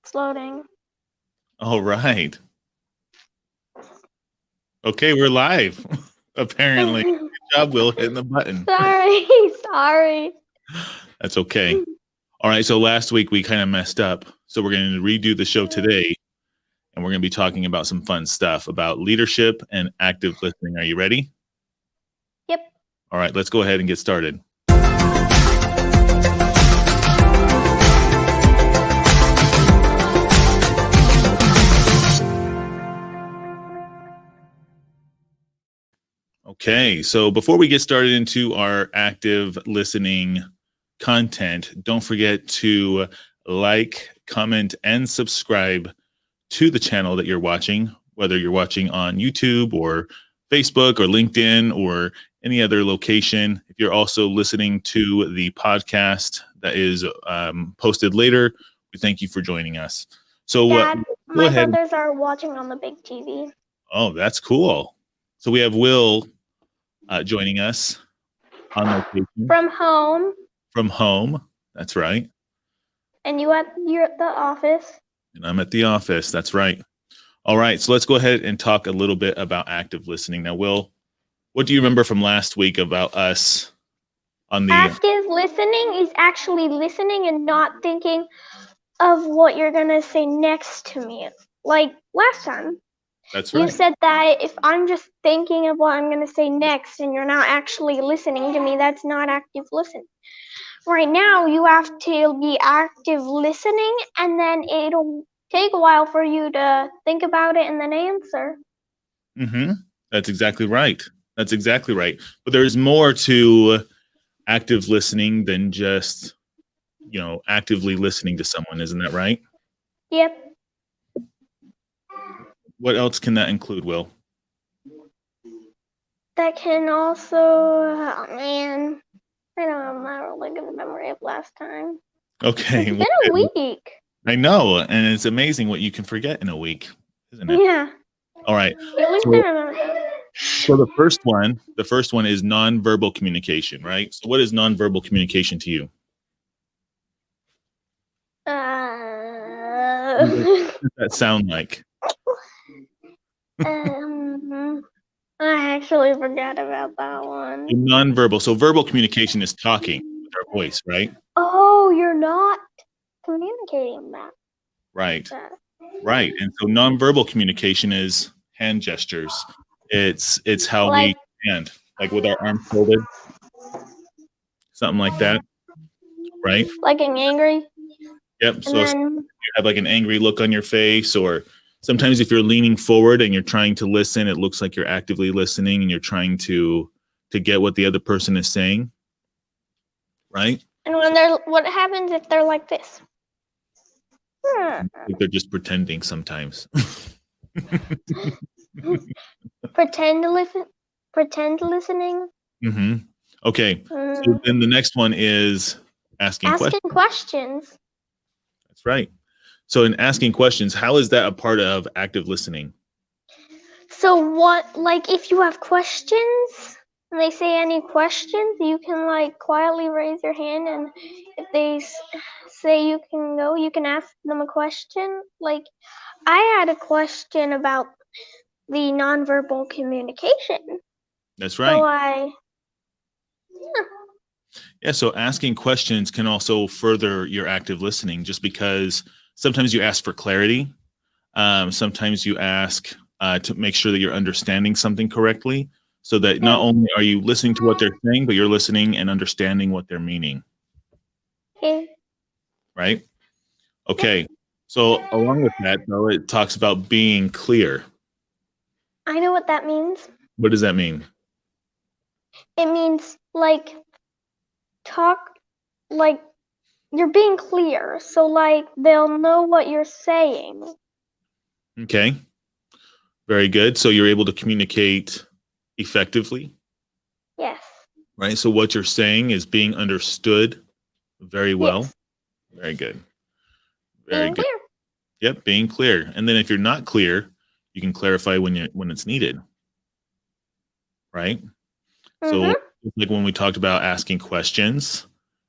It's loading. All right. Okay, we're live. Apparently. Good job, Will, hitting the button. Sorry. That's okay. All right, so last week we kind of messed up. So we're going to redo the show today, and we're going to be talking about some fun stuff about leadership and active listening. Are you ready? Yep. All right, let's go ahead and get started. Okay, so before we get started into our active listening content, don't forget to like, comment, and subscribe to the channel that you're watching, whether you're watching on YouTube or Facebook or LinkedIn or any other location. If you're also listening to the podcast that is posted later, we thank you for joining us. So Dad, my brothers are watching on the big TV. Oh, that's cool. So we have Will joining us on location. From home. From home. That's right. And you're at the office. And I'm at the office. That's right. All right. So let's go ahead and talk a little bit about active listening. Now, Will, what do you remember from last week about us on the... Active listening is actually listening and not thinking of what you're going to say next to me. Like last time. That's right. You said that if I'm just thinking of what I'm going to say next and you're not actually listening to me, that's not active listening. Right now, you have to be active listening, and then it'll take a while for you to think about it and then answer. Mm-hmm. That's exactly right. That's exactly right. But there's more to active listening than just, actively listening to someone. Isn't that right? Yep. What else can that include, Will? That can also, oh man, I don't have my really good memory of last time. Okay. It's been a week. I know, and it's amazing what you can forget in a week, isn't it? Yeah. All right. So the first one is nonverbal communication, right? So what is nonverbal communication to you? What does that sound like? I actually forgot about that one. Nonverbal. So verbal communication is talking with our voice, right? Oh, you're not communicating that. Right. Right. And so nonverbal communication is hand gestures. It's how we hand, like with our arms folded. Something like that. Right? Like an angry? Yep. So you have like an angry look on your face, or sometimes if you're leaning forward and you're trying to listen, it looks like you're actively listening and you're trying to get what the other person is saying. Right? And what happens if they're like this? Like they're just pretending sometimes. Pretend listening. Mm-hmm. Okay. So then the next one is asking questions. That's right. So in asking questions, how is that a part of active listening? So if you have questions and they say any questions, you can quietly raise your hand, and if they say you can go, you can ask them a question. Like I had a question about the nonverbal communication. That's right. So so asking questions can also further your active listening, just because sometimes you ask for clarity. Sometimes you ask to make sure that you're understanding something correctly, so that not only are you listening to what they're saying, but you're listening and understanding what they're meaning. Okay. Right? Okay. So along with that, though, it talks about being clear. I know what that means. What does that mean? It means you're being clear, so they'll know what you're saying. Okay. Very good. So you're able to communicate effectively? Yes. Right. So what you're saying is being understood very well. Yes. Very good. Very good. Clear. Yep, being clear. And then if you're not clear, you can clarify when it's needed. Right? So like when we talked about asking questions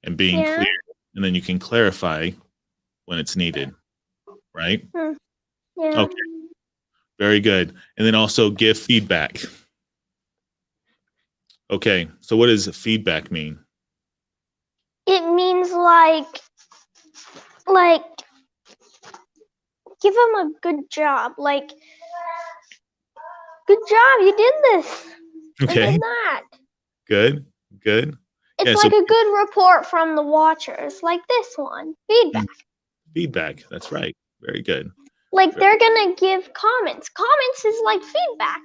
and being clear, and then you can clarify when it's needed. right? Yeah. Okay, very good. And then also give feedback. Okay, so what does feedback mean? It means give them a good job. Like, good job, you did this. Or Okay, did that. good, good. It's Yeah, so like a good report from the watchers, like this one. Feedback. feedback. That's right. Very good. Like they're gonna give comments. Comments is like feedback.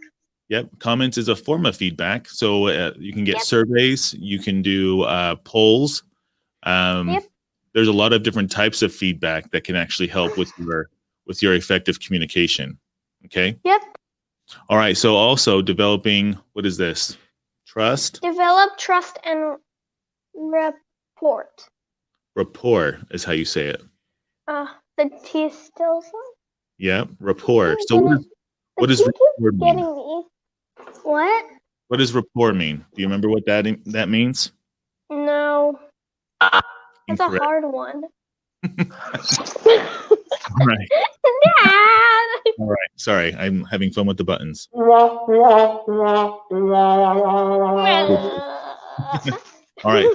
Yep. Comments is a form of feedback. So you can get Yep. surveys, you can do polls. Yep. There's a lot of different types of feedback that can actually help with your effective communication. Okay. Yep. All right. So also developing, what is this? Trust. Develop trust and report. Rapport is how you say it. The T is still so. Yeah. Rapport. So what The does T rapport keeps mean? getting me. What? What does rapport mean? Do you remember what that means? No. That's Incorrect. a hard one. All right. Dad. All right. Sorry, I'm having fun with the buttons. All right.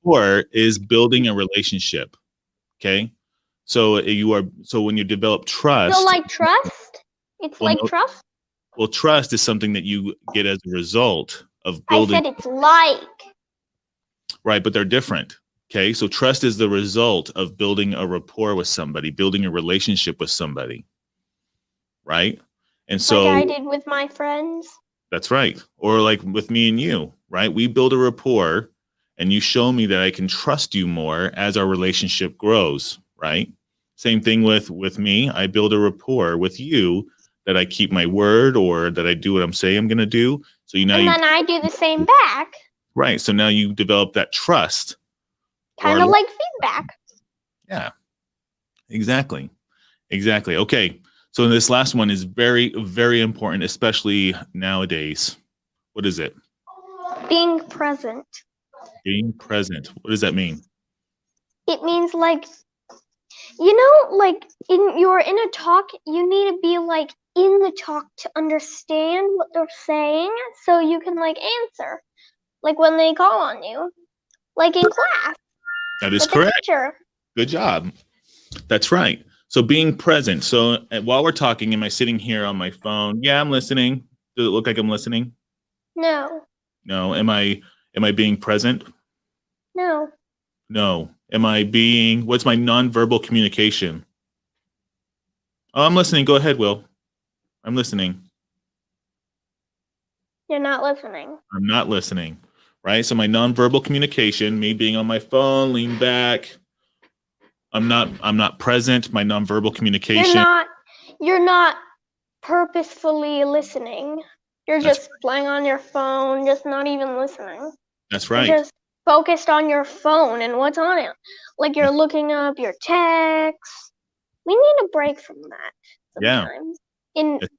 Rapport is building a relationship. Okay. So when you develop trust. So like trust? It's well, like no, trust? well, trust is something that you get as a result of I building. said it's like. Right, but they're different. Okay. So trust is the result of building a rapport with somebody, building a relationship with somebody. Right. And so Like I did with my friends. that's right. Or like with me and you, right? We build a rapport and you show me that I can trust you more as our relationship grows, right? Same thing with me. I build a rapport with you that I keep my word or that I do what I'm saying I'm going to do. So And then I do the same back. Right. So now you develop that trust. Kind of like feedback. Yeah. Exactly. Exactly. Okay. So this last one is very, very important, especially nowadays. What is it? Being present. Being present. What does that mean? It means like you're in a talk, you need to be like in the talk to understand what they're saying so you can like answer. Like when they call on you. Like in class. That is With correct. the teacher. Good job. That's right. So being present. So while we're talking, am I sitting here on my phone? Yeah, I'm listening. Does it look like I'm listening? No. No. Am I being present? No. No. What's my nonverbal communication? Oh, I'm listening. Go ahead, Will. I'm listening. You're not listening. I'm not listening. Right? So my nonverbal communication, me being on my phone, lean back. I'm not present. My nonverbal communication. You're not purposefully listening. You're just playing on your phone, just not even listening. That's right. You're just focused on your phone and what's on it. Like you're looking up your texts. We need a break from that sometimes.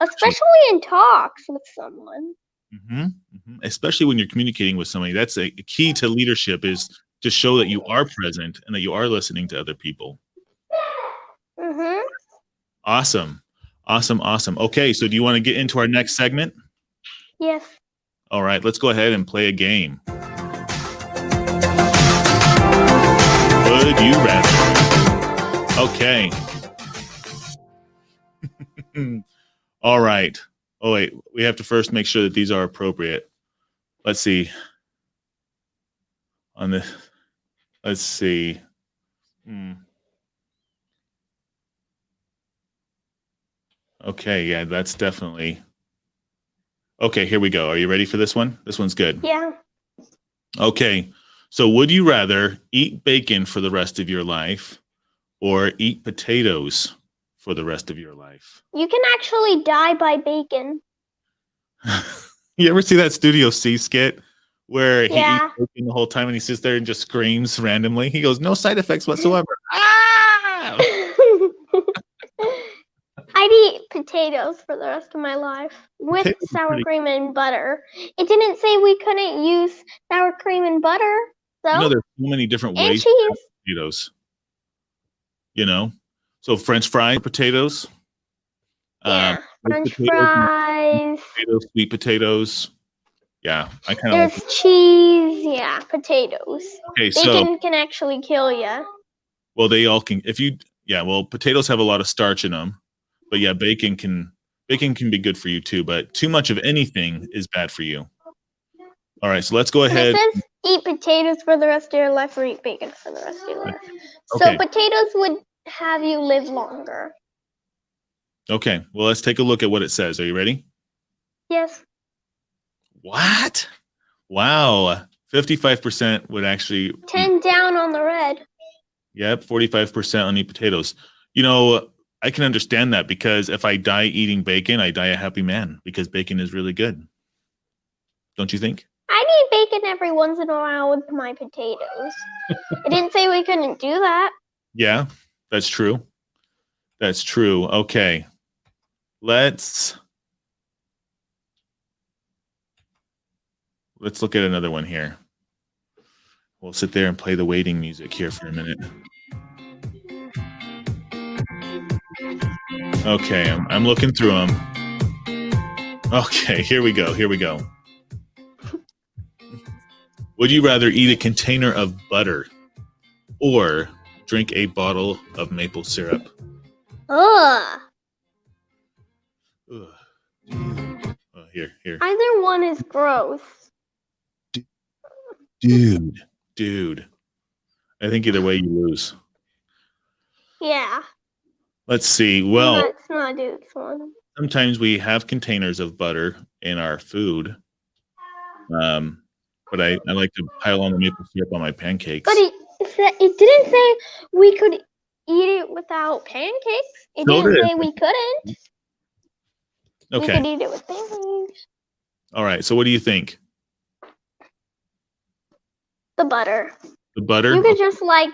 Especially in talks with someone. Mm-hmm. Mm-hmm. Especially when you're communicating with somebody. That's a key to leadership, is to show that you are present and that you are listening to other people. Mm-hmm. Awesome. Awesome. Awesome. Okay. So do you want to get into our next segment? Yes. All right. Let's go ahead and play a game. Would you rather? Okay. All right. Oh, wait. We have to first make sure that these are appropriate. Let's see. Let's see. Okay. Yeah, that's definitely. Okay, here we go. Are you ready for this one? This one's good. Yeah. Okay. So would you rather eat bacon for the rest of your life or eat potatoes for the rest of your life? You can actually die by bacon. You ever see that Studio C skit where he Yeah. eats bacon the whole time and he sits there and just screams randomly? He goes, no side effects whatsoever. Ah! I'd eat potatoes for the rest of my life with Potatoes are sour pretty- cream and butter. It didn't say we couldn't use sour cream and butter, so You know, there's so many different and ways to cheese. have potatoes. You know, So French fried potatoes. Yeah, Baked French potatoes, fries. potatoes, sweet potatoes. Yeah, I kind of like There's cheese. Yeah, potatoes. Okay, so Bacon can actually kill you. well, they all can. If you, yeah, well, potatoes have a lot of starch in them, but yeah, bacon can be good for you too. But too much of anything is bad for you. All right, so let's go And it ahead. says eat potatoes for the rest of your life or eat bacon for the rest of your life. So Okay, potatoes would have you live longer. okay. Well, let's take a look at what it says. Are you ready? Yes. What? Wow, 55% would actually eat. 10 down on the red. Yep, 45% on eat potatoes. You know, I can understand that because if I die eating bacon, I die a happy man because bacon is really good. Don't you think? I need bacon every once in a while with my potatoes. It didn't say we couldn't do that. Yeah, that's true. That's true. Okay. Let's look at another one here. We'll sit there and play the waiting music here for a minute. Okay, I'm looking through them. Okay, here we go. Here we go. Would you rather eat a container of butter or drink a bottle of maple syrup? Ugh. Ugh. Oh, here. Either one is gross. Dude. I think either way you lose. Yeah. Let's see. Well, Let's not do this one. sometimes we have containers of butter in our food. But I like to pile on the maple syrup on my pancakes. But it didn't say we could eat it without pancakes. It No, didn't it say we couldn't. We Okay. could eat it with pancakes. All right. So what do you think? The butter. The butter? You could just like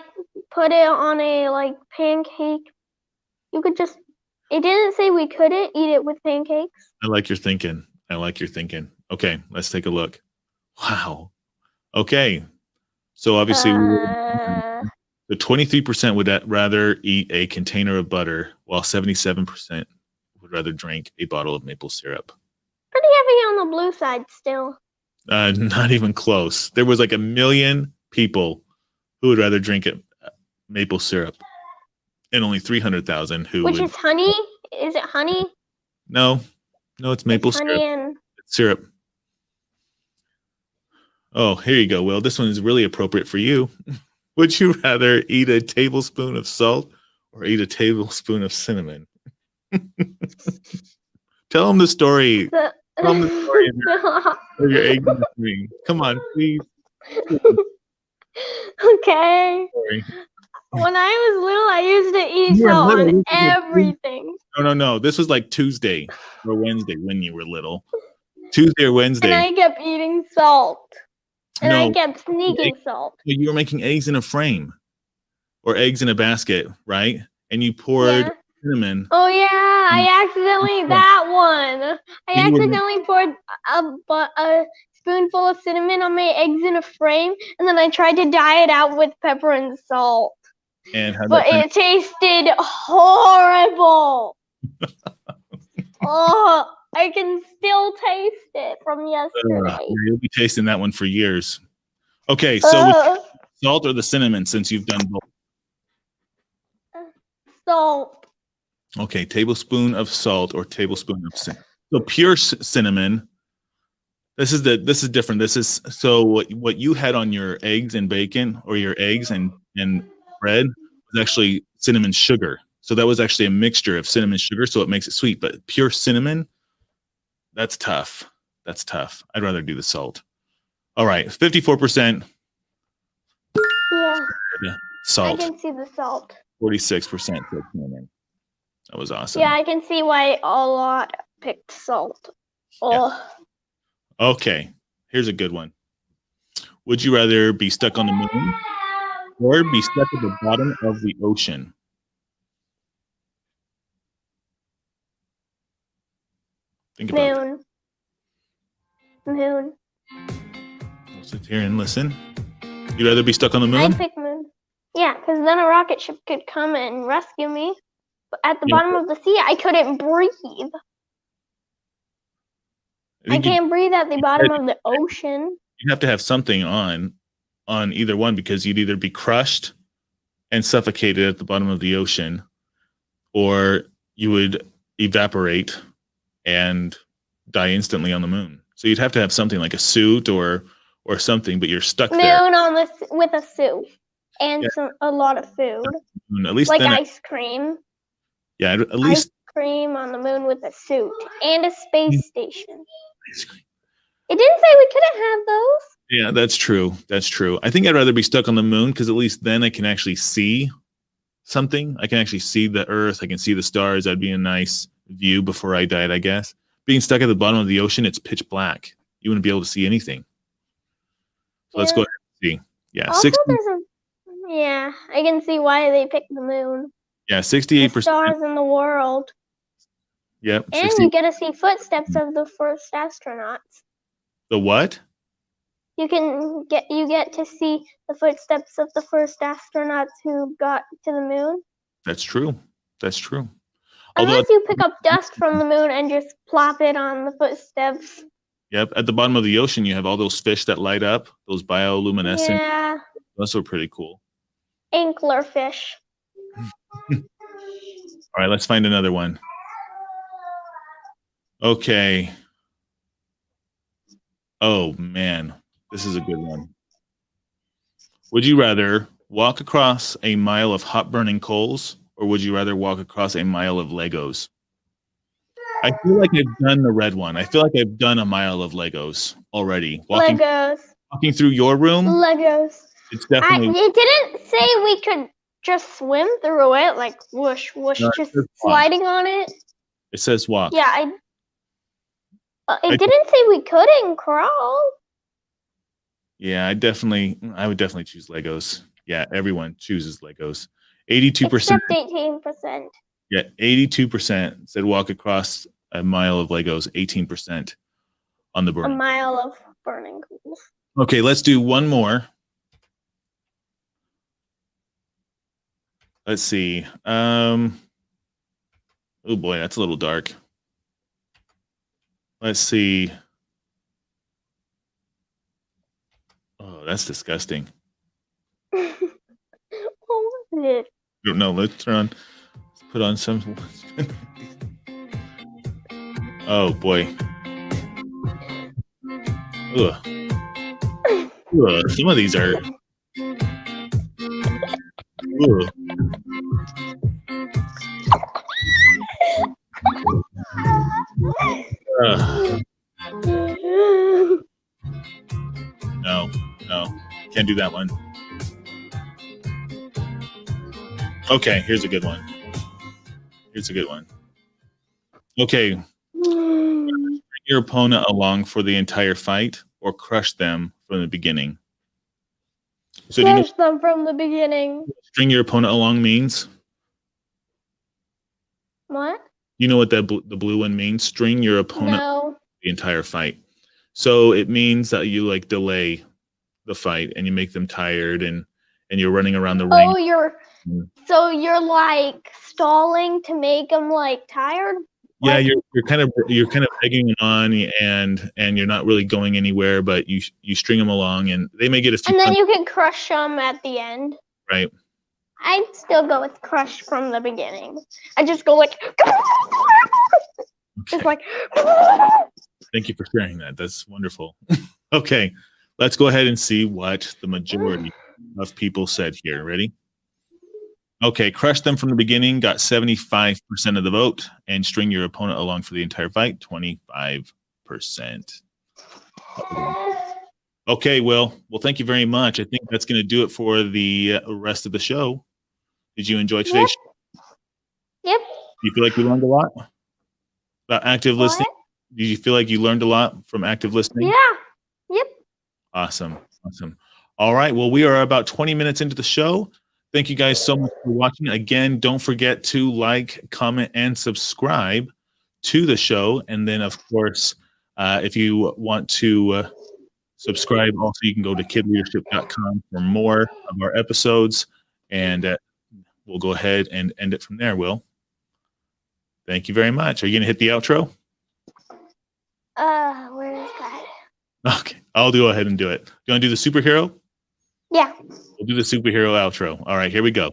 put it on a like pancake. You could just. It didn't say we couldn't eat it with pancakes. I like your thinking. Okay, let's take a look. Wow. Okay. So obviously the 23% would rather eat a container of butter, while 77% would rather drink a bottle of maple syrup. Pretty heavy on the blue side still. Not even close. There was like 1 million people who would rather drink it, maple syrup, and only 300,000 who Which would. is honey? Is it honey? No, it's maple It's syrup. honey and It's syrup. Oh, here you go, Will. This one is really appropriate for you. Would you rather eat a tablespoon of salt or eat a tablespoon of cinnamon? Tell them the story. Tell them the story of your egg in the ring. Come on, please. Okay. Sorry. When I was little, I used to eat salt on everything. No. This was like Tuesday or Wednesday when you were little. Tuesday or Wednesday. And I kept eating salt. And No, I kept sneaking salt. you were making eggs in a frame or eggs in a basket, right? And you poured cinnamon. Oh yeah, I accidentally that one. I accidentally poured a spoonful of cinnamon on my eggs in a frame, and then I tried to dye it out with pepper and salt. But it tasted horrible. Oh, I can still taste it from yesterday. You'll be tasting that one for years. Okay, so salt or the cinnamon, since you've done both? Salt. Okay, tablespoon of salt or tablespoon of cinnamon. So pure cinnamon. This is different. This is so what you had on your eggs and bacon, or your eggs and bread, was actually cinnamon sugar. So that was actually a mixture of cinnamon sugar, so it makes it sweet. But pure cinnamon, that's tough. That's tough. I'd rather do the salt. All right, 54%. Yeah. Salt. I can see the salt. 46% cinnamon. That was awesome. Yeah, I can see why a lot picked salt. Oh. Yeah. Okay, here's a good one. Would you rather be stuck on the moon or be stuck at the bottom of the ocean? Think about it. Moon. We'll sit here and listen. You'd rather be stuck on the moon? I'd pick moon. Yeah, because then a rocket ship could come and rescue me. at the Yeah. bottom of the sea, I couldn't breathe. I can't breathe at the bottom of the ocean. You'd have to have something on either one, because you'd either be crushed and suffocated at the bottom of the ocean, or you would evaporate and die instantly on the moon. So you'd have to have something like a suit or something, but you're stuck there. Moon on this with a suit and a lot of food, At least like then, ice cream. yeah, at Ice least cream on the moon with a suit and a space station. It didn't say we couldn't have those. Yeah, that's true. That's true. I think I'd rather be stuck on the moon, because at least then I can actually see something. I can actually see the Earth. I can see the stars. That'd be a nice view before I died, I guess. Being stuck at the bottom of the ocean, it's pitch black. You wouldn't be able to see anything. So let's go ahead and see. Yeah, also, yeah, I can see why they picked the moon. Yeah, 68%. Stars in the world. Yep. And you get to see footsteps of the first astronauts. The what? You get to see the footsteps of the first astronauts who got to the moon. That's true. That's true. Unless you pick up dust from the moon and just plop it on the footsteps. Yep. At the bottom of the ocean, you have all those fish that light up, those bioluminescent. Yeah. Those are pretty cool. Anglerfish. All right, let's find another one. Okay. Oh, man. This is a good one. Would you rather walk across a mile of hot burning coals, or would you rather walk across a mile of Legos? I feel like I've done the red one. I feel like I've done a mile of Legos already. Walking through your room? Legos. It's definitely... It didn't say we could just swim through it, like whoosh, whoosh, no, just sliding on it. It says walk. Yeah, it didn't say we couldn't crawl. Yeah, I would definitely choose Legos. Yeah, everyone chooses Legos. 82%. Except 18%. Yeah, 82% said walk across a mile of Legos. 18% on the burning. A mile of burning coals. Okay, let's do one more. Let's see. Oh boy, that's a little dark. Let's see. Oh, that's disgusting. What was it? I don't know. Let's put on some. Oh boy. Ugh. Ugh. Some of these are. Ugh. No, can't do that one. Okay, here's a good one. Okay, bring your opponent along for the entire fight, or crush them from the beginning. So crush them from the beginning. String your opponent along means? What? You know what the blue one means? String your opponent the entire fight. So it means that you like delay the fight and you make them tired and you're running around the ring. So you're like stalling to make them like tired? Yeah, you're kind of egging them on and you're not really going anywhere, but you string them along and they may get a few. And then you can crush them at the end. Right. I'd still go with crush from the beginning. I just go like just like. Thank you for sharing that. That's wonderful. Okay, let's go ahead and see what the majority of people said here. Ready? Okay, crush them from the beginning, got 75% of the vote, and string your opponent along for the entire fight, 25%. Okay, well, thank you very much. I think that's going to do it for the rest of the show. Did you enjoy today's show? Yep. Do you feel like you learned a lot about active listening? Did you feel like you learned a lot from active listening? Yeah. Yep. Awesome. All right, well, we are about 20 minutes into the show. Thank you guys so much for watching. Again, don't forget to like, comment, and subscribe to the show. And then, of course, if you want to subscribe, also you can go to kidleadership.com for more of our episodes. And we'll go ahead and end it from there, Will. Thank you very much. Are you going to hit the outro? Where is that? Okay, I'll go ahead and do it. Do you want to do the superhero? Yeah. We'll do the superhero outro. All right, here we go.